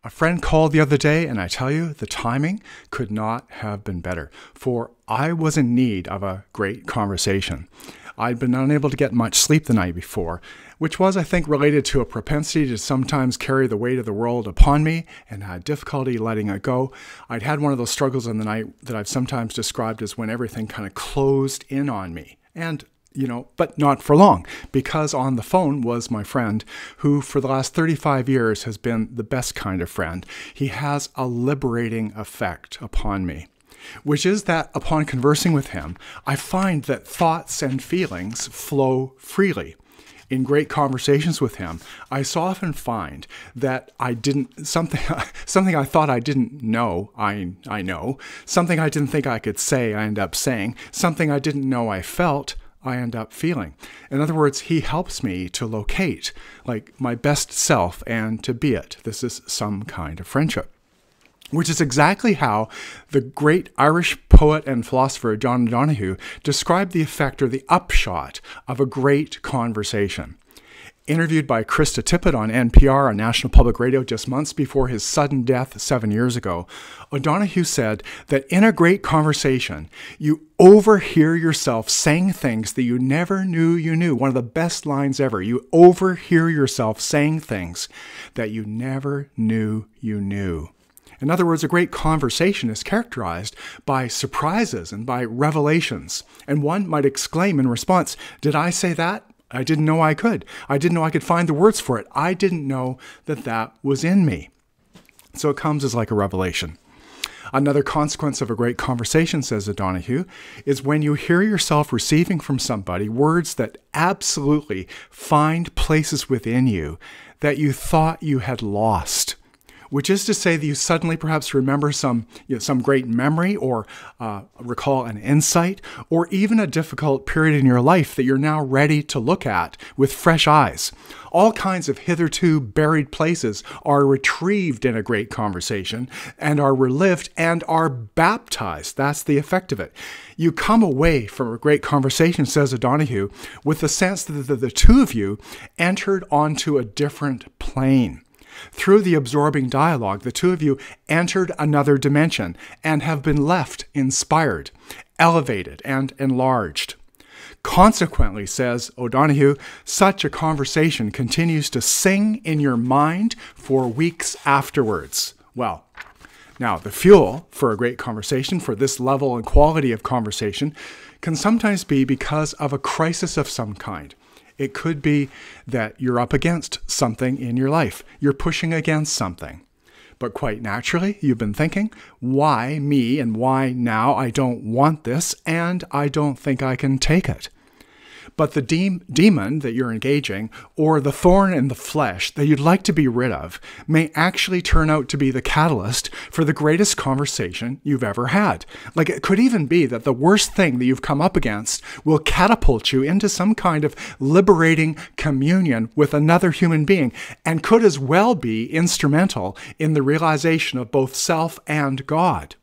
A friend called the other day, and I tell you, the timing could not have been better, for I was in need of a great conversation. I'd been unable to get much sleep the night before, which was, I think, related to a propensity to sometimes carry the weight of the world upon me and had difficulty letting it go. I'd had one of those struggles in the night that I've sometimes described as when everything kind of closed in on me. And but not for long, because on the phone was my friend who for the last 35 years has been the best kind of friend. He has a liberating effect upon me, which is that upon conversing with him, I find that thoughts and feelings flow freely. In great conversations with him, I so often find that something I thought I didn't know, I know. Something I didn't think I could say, I end up saying. Something I didn't know I felt, I end up feeling. In other words, he helps me to locate like my best self and to be it. This is some kind of friendship, which is exactly how the great Irish poet and philosopher John O'Donohue described the effect or the upshot of a great conversation. Interviewed by Krista Tippett on NPR on National Public Radio just months before his sudden death 7 years ago, O'Donohue said that in a great conversation, you overhear yourself saying things that you never knew you knew. One of the best lines ever. You overhear yourself saying things that you never knew you knew. In other words, a great conversation is characterized by surprises and by revelations. And one might exclaim in response, "Did I say that? I didn't know I could. I didn't know I could find the words for it. I didn't know that that was in me." So it comes as like a revelation. Another consequence of a great conversation, says O'Donohue, is when you hear yourself receiving from somebody words that absolutely find places within you that you thought you had lost. Which is to say that you suddenly perhaps remember some great memory or recall an insight or even a difficult period in your life that you're now ready to look at with fresh eyes. All kinds of hitherto buried places are retrieved in a great conversation and are relived and are baptized. That's the effect of it. You come away from a great conversation, says O'Donohue, with the sense that the two of you entered onto a different plane. Through the absorbing dialogue, the two of you entered another dimension and have been left inspired, elevated, and enlarged. Consequently, says O'Donohue, such a conversation continues to sing in your mind for weeks afterwards. Well, now the fuel for a great conversation, for this level and quality of conversation, can sometimes be because of a crisis of some kind. It could be that you're up against something in your life. You're pushing against something. But quite naturally, you've been thinking, why me and why now? I don't want this and I don't think I can take it. But the demon that you're engaging, or the thorn in the flesh that you'd like to be rid of, may actually turn out to be the catalyst for the greatest conversation you've ever had. Like it could even be that the worst thing that you've come up against will catapult you into some kind of liberating communion with another human being, and could as well be instrumental in the realization of both self and God.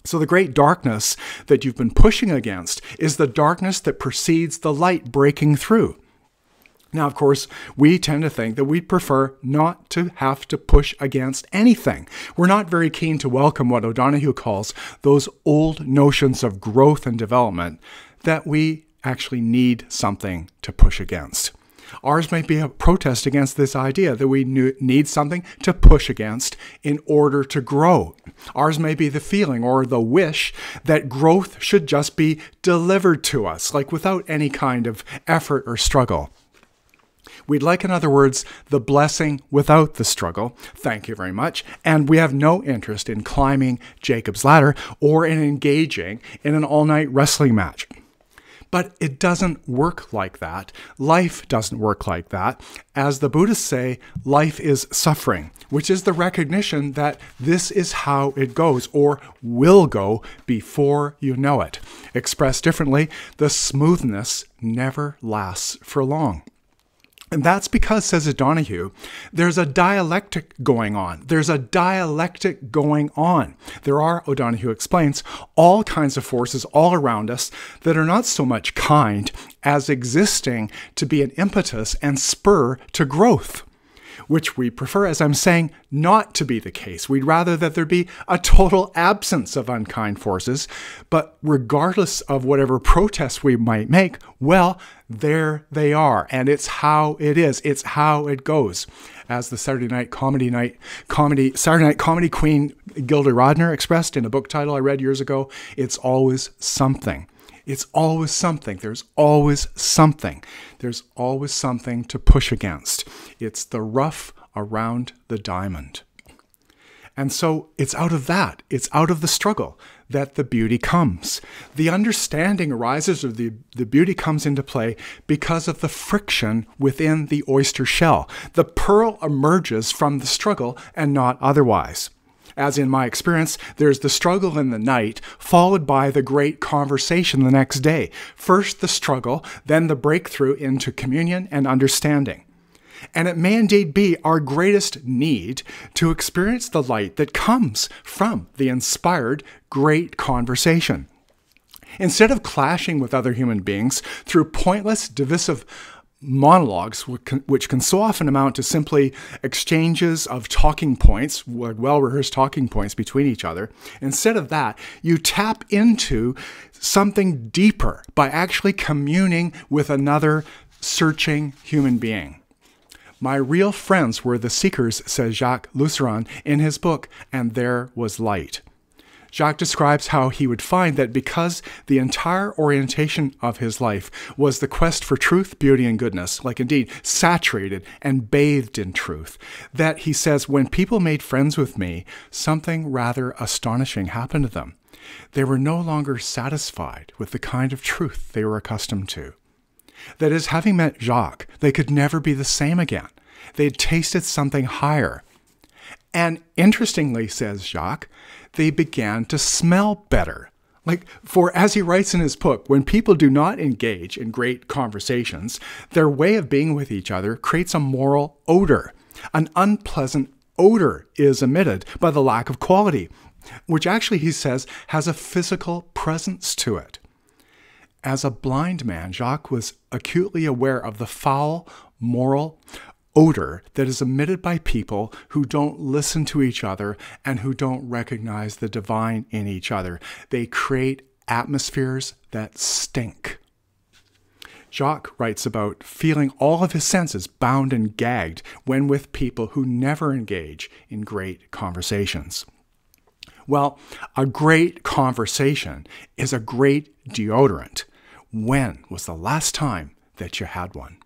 So the great darkness that you've been pushing against is the darkness that precedes the light breaking through. Now, of course, we tend to think that we prefer not to have to push against anything. We're not very keen to welcome what O'Donohue calls those old notions of growth and development, that we actually need something to push against. Ours might be a protest against this idea that we need something to push against in order to grow. Ours may be the feeling or the wish that growth should just be delivered to us, like without any kind of effort or struggle. We'd like, in other words, the blessing without the struggle. Thank you very much. And we have no interest in climbing Jacob's ladder or in engaging in an all-night wrestling match. But it doesn't work like that. Life doesn't work like that. As the Buddhists say, life is suffering, which is the recognition that this is how it goes or will go before you know it. Expressed differently, the smoothness never lasts for long. And that's because, says O'Donohue, there's a dialectic going on. There's a dialectic going on. There are, O'Donohue explains, all kinds of forces all around us that are not so much kind as existing to be an impetus and spur to growth. which we prefer, as I'm saying, not to be the case. We'd rather that there be a total absence of unkind forces, but regardless of whatever protests we might make, well, there they are, and it's how it is. It's how it goes. As the Saturday night comedy queen Gilda Radner expressed in a book title I read years ago, it's always something. It's always something. There's always something. There's always something to push against. It's the rough around the diamond. And so it's out of that, it's out of the struggle that the beauty comes. The understanding arises, or the beauty comes into play because of the friction within the oyster shell. The pearl emerges from the struggle and not otherwise. As in my experience, there's the struggle in the night, followed by the great conversation the next day. First the struggle, then the breakthrough into communion and understanding. And it may indeed be our greatest need to experience the light that comes from the inspired great conversation. Instead of clashing with other human beings through pointless, divisive monologues, which can so often amount to simply exchanges of talking points, well-rehearsed talking points between each other. Instead of that, you tap into something deeper by actually communing with another searching human being. My real friends were the seekers, says Jacques Luceron in his book, And There Was Light. Jacques describes how he would find that because the entire orientation of his life was the quest for truth, beauty, and goodness, like indeed saturated and bathed in truth, that he says, when people made friends with me, something rather astonishing happened to them. They were no longer satisfied with the kind of truth they were accustomed to. That is, having met Jacques, they could never be the same again. They had tasted something higher. And interestingly, says Jacques, they began to smell better. For as he writes in his book, when people do not engage in great conversations, their way of being with each other creates a moral odor. An unpleasant odor is emitted by the lack of quality, which actually, he says, has a physical presence to it. As a blind man, Jacques was acutely aware of the foul moral odor that is emitted by people who don't listen to each other and who don't recognize the divine in each other. They create atmospheres that stink. Jacques writes about feeling all of his senses bound and gagged when with people who never engage in great conversations. Well, a great conversation is a great deodorant. When was the last time that you had one?